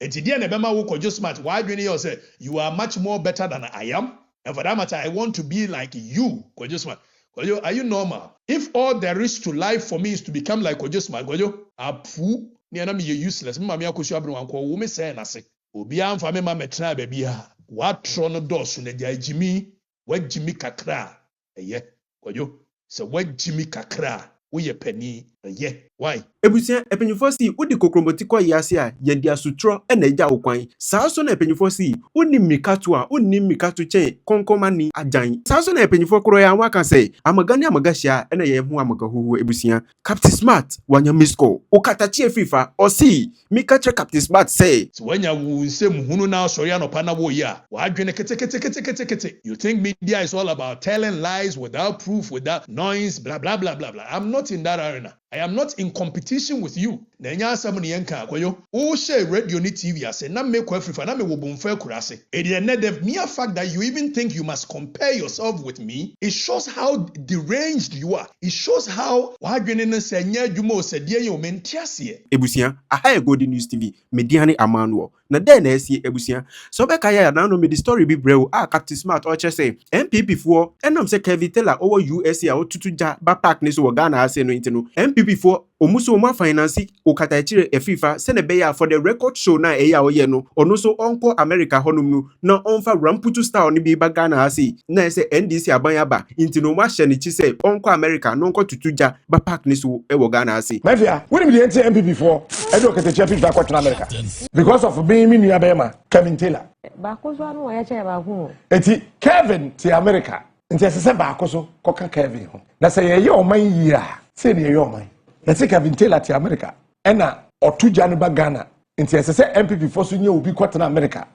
Enti dia na bema wo Kojo Smart, why do you say you are much more better than I am? And for that matter, I want to be like you, Kojo Smart. Kojo, are you normal? If all there is to life for me is to become like Kojo Smart, Kojo, apu, ni ana me useless. Mama akosu abru anko wo me say na se. Obi amfa me ma metra ba bia. Wa tro no dosu na dia jimi, wa jimi kakra. Eye, Kojo. So wa jimi kakra. Wo ye pani. Eye. Why? Ebusia epenyufo si udi kokromoti kwa yase a yedi asutro na eja okwan saa so na epenyufo si uni mikatu a uni mikatu chen konkomani ajan saa so na epenyufo kro ya waka say amagani amagashia na ye hu amagahuhu ebusia Captain Smart wanya misko Okatakyie FIFA osi mikache Captain Smart say so when you say muhunu na sorry anopa na wo ya wa adwene kete you think media is all about telling lies without proof, without noise, blah blah blah blah blah. I'm not in that arena. I am not in competition with you. Na nya asam ne yenka akoyo. O share radio ni TV ase na me kwa Afrifa na me wo bomfa kurase. E de ne the mere fact that you even think you must compare yourself with me, it shows how deranged you are. It shows how wadwene ne se nya adwuma o se de ye o mentiase. Ebusia aha Golden News TV mediane amanuo na den na esi ebusia so be kaya na no me the story bi brew Captain Smart o che say MPP fo enam se Kevin Taylor owo USA a otutuja ba park ne so Ghana ase no intino MPP fo omuso omo finance Okatakyie FIFA se ne be ya for the record show na eya oye no ono so onko America honum no na onfa ramputu star ne bi ba Ghana ase na se NDC abanya ba intino ma hye ne chi se onko America no onko tutuja ba park ne so e wo Ghana ase Mafia, what do you say MPP for? I don't get the champion back to America. Because of being in Yabema, Kevin Taylor. Bakozo I tell about Eti Kevin to America. And just say Bakoso, Coca Kevin. That's a your man year. Say your man. Let's say Kevin Taylor to America. Ena or two Januba Ghana. And just say MPP for Sunyo will be quite in America.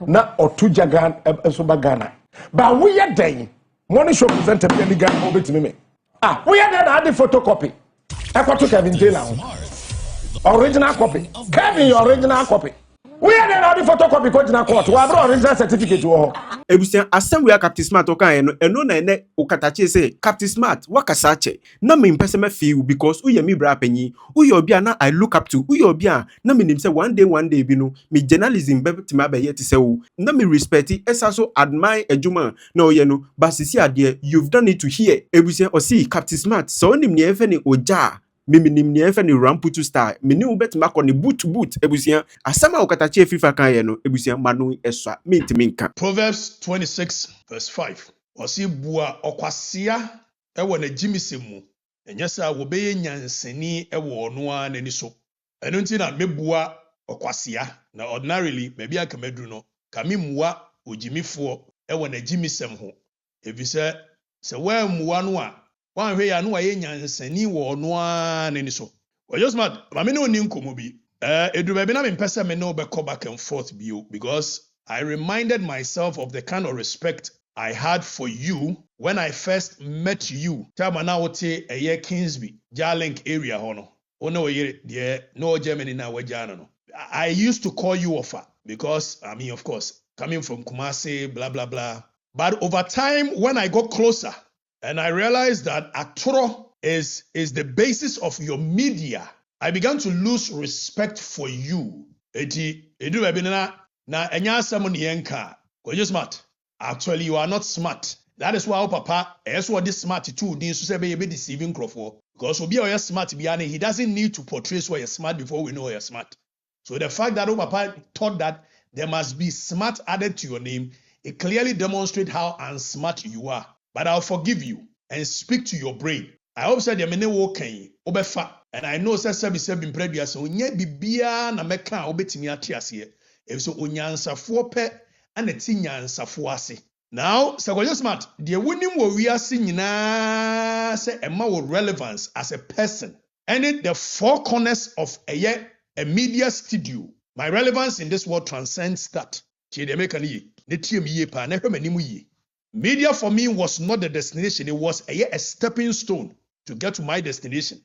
Na or two Jagan Soba Ghana. But we are day. Money show present a penny gun over to me. Ah, we are there the photocopy. I got to Kevin Taylor. Original copy. Kevin, your original copy. We are there the photocopy court in a court. We have original certificate. Ebusia asem we Captain Smart okan eno na ene Okatakyie say Captain Smart wakasache na me mpese me feel because uye mi bra panyi uye obi a na I look up to uye obi a na me nim say one day bi no me journalism be tima be yet say wo na me respect esa so admire ejuma na oye no basisi ade you've done it to hear Ebusia osi Captain Smart so nim ne efe ni oja minim ne efe ni ramputu star meni wo betima ko ne boot ebusia asama Okatakyie FIFA kan ye no ebusia manu eswa mintimi nka Proverbs 26 verse 5. Osi bua okwasea ewo na jimisemu. Enye sa wo beye nyansani ewo ono a nani so. Eno nti na mebua okwasea na ordinarily maybe aka medru no kame mua ojimifo ewo na jimisem ho. Efise se wa mua no a wan hwe ya no wa ye nyansani wo ono a nani so. Just mad mame no ni nkomo bi. Edu baby na me pese me no be come back and forth bio because I reminded myself of the kind of respect I had for you when I first met you. Time na wote eye Kingsby, Jarlink area hono. Ono oye de no Germany na wajana no. I used to call you Offa because I mean of course coming from Kumasi blah blah blah. But over time when I got closer and I realized that Atoro is the basis of your media, I began to lose respect for you. Edu baby na enya asem ne yenka. Kojo Smart. Actually you are not smart. That is why papa is what this smart too din so say be deceiving crofo. Because obi are smart biane he doesn't need to portray so you're smart before we know you're smart. So the fact that papa thought that there must be smart added to your name, it clearly demonstrates how unsmart you are. But I'll forgive you and speak to your brain. I hope said the mene wo kan obefa. And I know say sebi mpredua so nya bibia na meka obetimi ate ase. If so onyansafo pe and eti nyansafo ase. Now, Kojo Smart, the winning wo wiase nyina say ema wo relevance as a person. And it the four corners of a media studio. My relevance in this world transcends that. Media for me was not the destination, it was a stepping stone to get to my destination.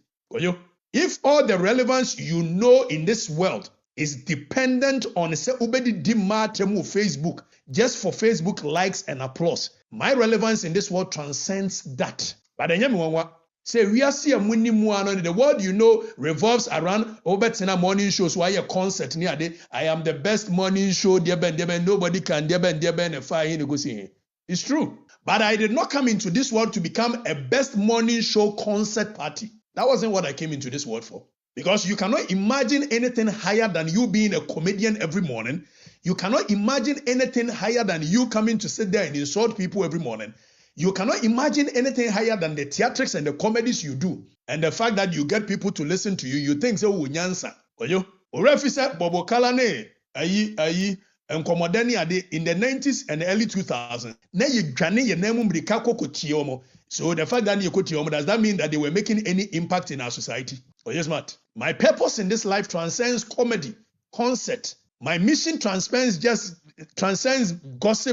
If all the relevance you know in this world is dependent on say ubedi di matemu Facebook just for Facebook likes and applause, my relevance in this world transcends that. But Say we are see a muni muano. The world you know revolves around Obetina morning shows. Why a concert near day? I am the best morning show. Nobody can and fire in the It's true. But I did not come into this world to become a best morning show concert party. That wasn't what I came into this world for. Because you cannot imagine anything higher than you being a comedian every morning. You cannot imagine anything higher than you coming to sit there and insult people every morning. You cannot imagine anything higher than the theatrics and the comedies you do. And the fact that you get people to listen to you, you think so nyansa. Oyo, Orefi said Bobo Kalane, ayi, and Komodani ade in the 90s and the early 2000s. Na ye dwane ye nemu mrika koko tiomo. So the fact that you tiomo, does that mean that they were making any impact in our society? Oh yes, Matt. My purpose in this life transcends comedy, concert. My mission transcends gossip,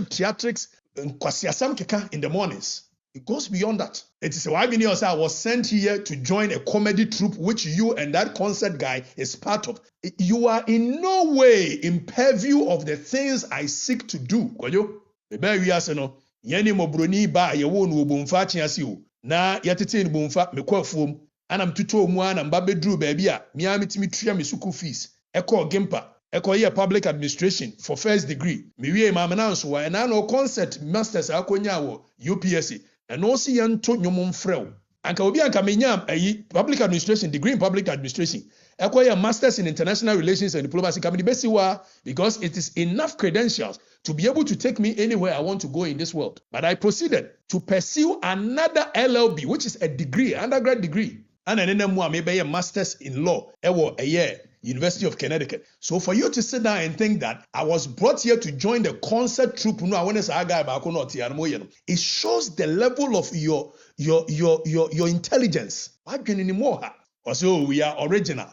theatrics, kwasiasam keka in the mornings. It goes beyond that. It is why I was sent here to join a comedy troupe, which you and that concert guy is part of. You are in no way in purview of the things I seek to do. Kwayo, we are no. Yeni mobroni ba yewo no bomfa chiasi o. Na yatete ni bomfa mekwa fuom. Anam tuto mu anam ba bedru baabi a mia metimi tua me school fees. Eko gimpa. Eko ye public administration for first degree. Me wie ma na nso wa na no concert masters akonya wo UPSC. And also yanto nyomon frɛw. Anka obi anka menyam ayi public administration degree in public administration. Eko ye masters in international relations and diplomacy kamini besiwa because it is enough credentials to be able to take me anywhere I want to go in this world. But I proceeded to pursue another LLB, which is a degree, undergrad degree. And then more maybe a master's in law. A year. University of Connecticut. So for you to sit down and think that I was brought here to join the concert troupe, it shows the level of your intelligence. Also, we are original.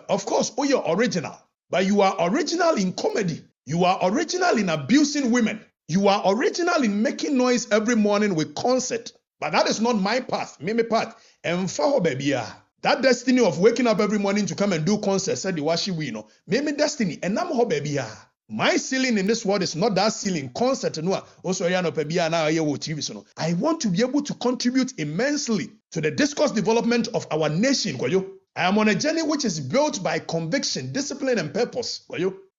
Of course, you're original, but you are original in comedy. You are original in abusing women. You are original in making noise every morning with concert. But that is not my path. My path. And for baby. That destiny of waking up every morning to come and do concerts, said the washi we know. Maybe destiny. And I'm ho baby. My ceiling in this world is not that ceiling. Concert no. Also, I want to be able to contribute immensely to the discourse development of our nation. I am on a journey which is built by conviction, discipline, and purpose.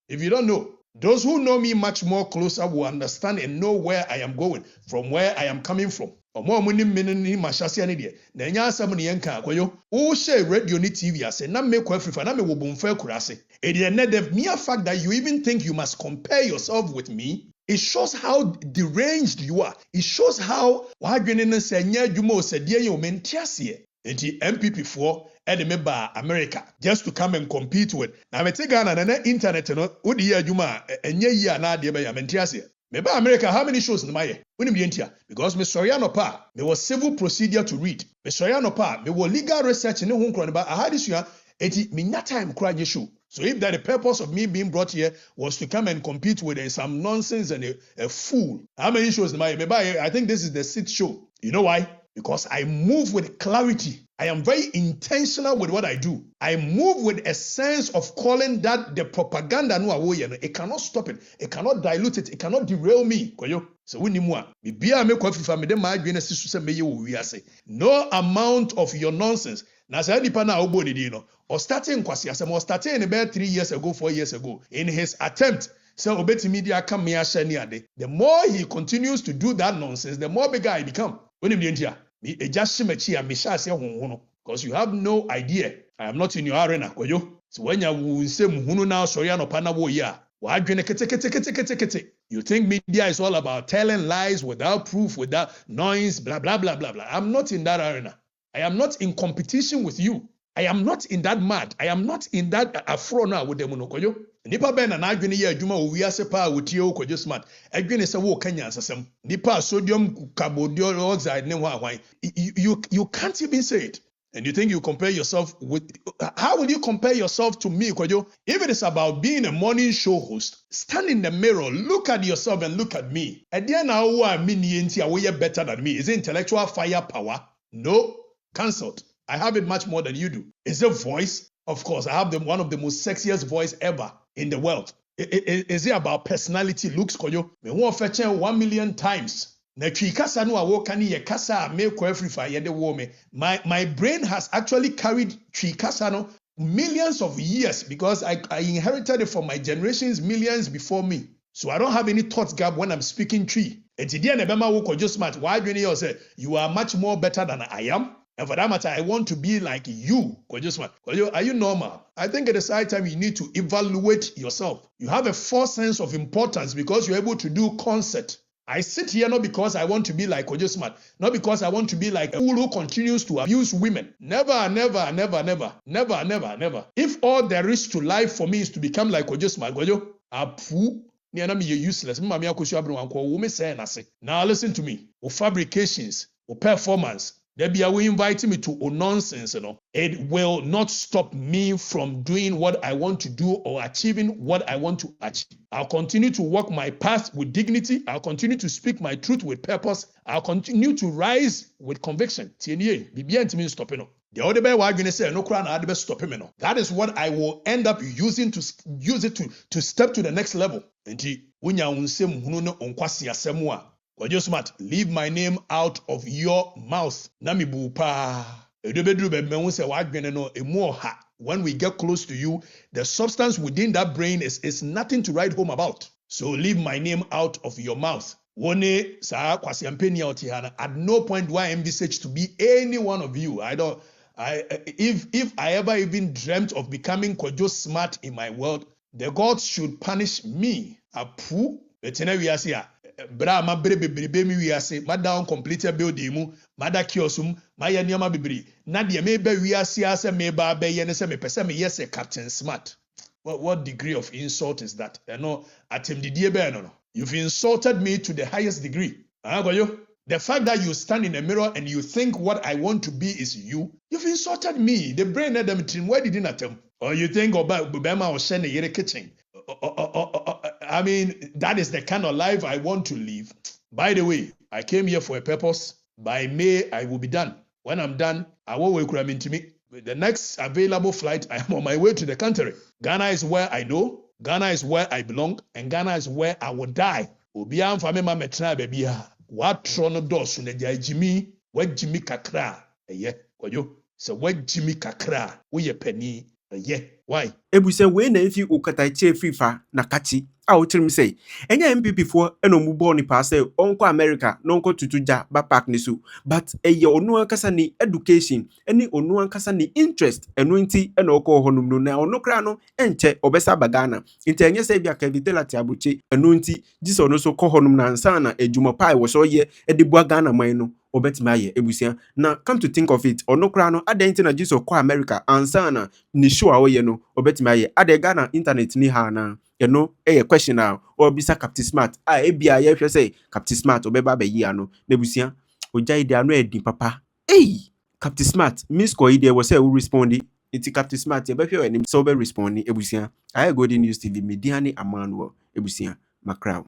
If you don't know, those who know me much more closer will understand and know where I am going, from where I am coming from. Omo muni minini mashasi ani de na nya asam ne yenka akoyo wo share radio ni TV ase na me kwa afrifa na me wo bomfa kurase e de ne the mere fact that you even think you must compare yourself with me, it shows how deranged you are. It shows how wadwene ne se nya adwuma o se de ye o mentiase enti MPP for e de me ba America just to come and compete with na me te Ghana na internet no wo de ye adwuma enye yi ana de be ya mentiase. Maybe America, how many shows in my because Miss Soriano Pa, there was civil procedure to read. Miss Soriano Pa, there was legal research in the home crown, but I had this year, it time crying show. So if that the purpose of me being brought here was to come and compete with some nonsense and a fool, how many shows in my maybe I think this is the 6th show. You know why? Because I move with clarity. I am very intentional with what I do. I move with a sense of calling that the propaganda no awoye no. It cannot stop it. It cannot dilute it. It cannot derail me. So we need more. No amount of your nonsense. Na say nipa na ogbo ni no. Or starting kwasi asem or starting about 3 years ago, 4 years ago in his attempt. So obeti media come me ade. The more he continues to do that nonsense, the more bigger I become. Because you have no idea. I am not in your arena. So when you say now, sorry, you think media is all about telling lies without proof, without noise, blah, blah, blah, blah, blah. I'm not in that arena. I am not in competition with you. I am not in that mad. I am not in that afro now with them. Nipa ben na adwene ye adwuma o wiase pa wotie o kojo smart adwene se wo kanya ansasem nipa sodium carbonic oxide ne ho ahwan you can't even say it. And you think you compare yourself with, how will you compare yourself to me, Kojo? If it is about being a morning show host, stand in the mirror, look at yourself and look at me. And then I mean better than me. Is it intellectual firepower? No, cancelled. I have it much more than you do. Is it voice? Of course, I have one of the most sexiest voice ever in the world. Is it about personality, looks, Kojo? Me won't fetch 1 million times na twi kasa no a wo ka ne ye kasa a me ko afrifa ye de wo me. My brain has actually carried twi kasa no millions of years because I inherited it from my generations millions before me. So I don't have any thought gap when I'm speaking tree. And today na bema wo kojo smart. Why do you say you are much more better than I am? And for that matter, I want to be like you, kojo smart. Kojo, are you normal? I think it is high time you need to evaluate yourself. You have a false sense of importance because you're able to do concert. I sit here not because I want to be like Kojo Smart, not because I want to be like a fool who continues to abuse women. Never, never, never, never, never, never, never. If all there is to life for me is to become like Kojo Smart, Kojo, apu, you're useless. Now listen to me. O fabrications, o performance, there be a way inviting me to nonsense, you know. It will not stop me from doing what I want to do or achieving what I want to achieve. I'll continue to walk my path with dignity. I'll continue to speak my truth with purpose. I'll continue to rise with conviction. The other way we're going to say no crown I stop him. That is what I will end up using to use it to step to the next level. Kojo Smart, leave my name out of your mouth. Nami bupa. When we get close to you, the substance within that brain is nothing to write home about. So leave my name out of your mouth. At no point do I envisage to be any one of you. If I ever even dreamt of becoming Kojo Smart in my world, the gods should punish me. Apu, bra ma bebrebe mi wiase ma down completed building mu ma da kiosum ma ya niam bebrebe na de me ba wiase ase me ba be ye ne se me pese me yes Captain Smart. What degree of insult is that? No atemdidie be no. You've insulted me to the highest degree. The fact that you stand in a mirror and you think what I want to be is you've insulted me. The brain at them where did it attempt? Or you think about Bema or Shane Yere kitchen? I mean, that is the kind of life I want to live. By the way, I came here for a purpose. By May, I will be done. When I'm done, I will wake up into me. The next available flight, I am on my way to the country. Ghana is where I know. Ghana is where I belong. And Ghana is where I will die. Obiam fame ma metra baby ha. What trono dos ne dia Jimmy, what Jimmy kakra. Eye, koyo. So what Jimmy kakra, we penny. Eye. Why? Ebuse we na efi Okatakyie fifa na kati a o tirim say enya MPP fo eno mu bɔ nipa say onko America no onko tutuja ba park ni so but eye onu ankasa ni education eni onu ankasa ni interest eno nti ena okɔ honum no na ono kra no enche obesa bagana nti enye say bia kavitelati abuche eno nti jiso no so kɔ honum na ansa na edwuma pai wo so ye edibu Ghana man no obetima aye ebusia na come to think of it ono kra no aden na jiso kɔ America ansa na ni show a oye no obetima aye ade Ghana internet ni ha na a question now or bisa Captain Smart ebia ye hwe say Captain Smart obeba ba yi ano nebusia oja ide ano edi papa Captain Smart miss ko ide wo say we respond it Captain Smart ye be hwe enim so be respond ebusia I go the news TV mediani amano ebusia macrow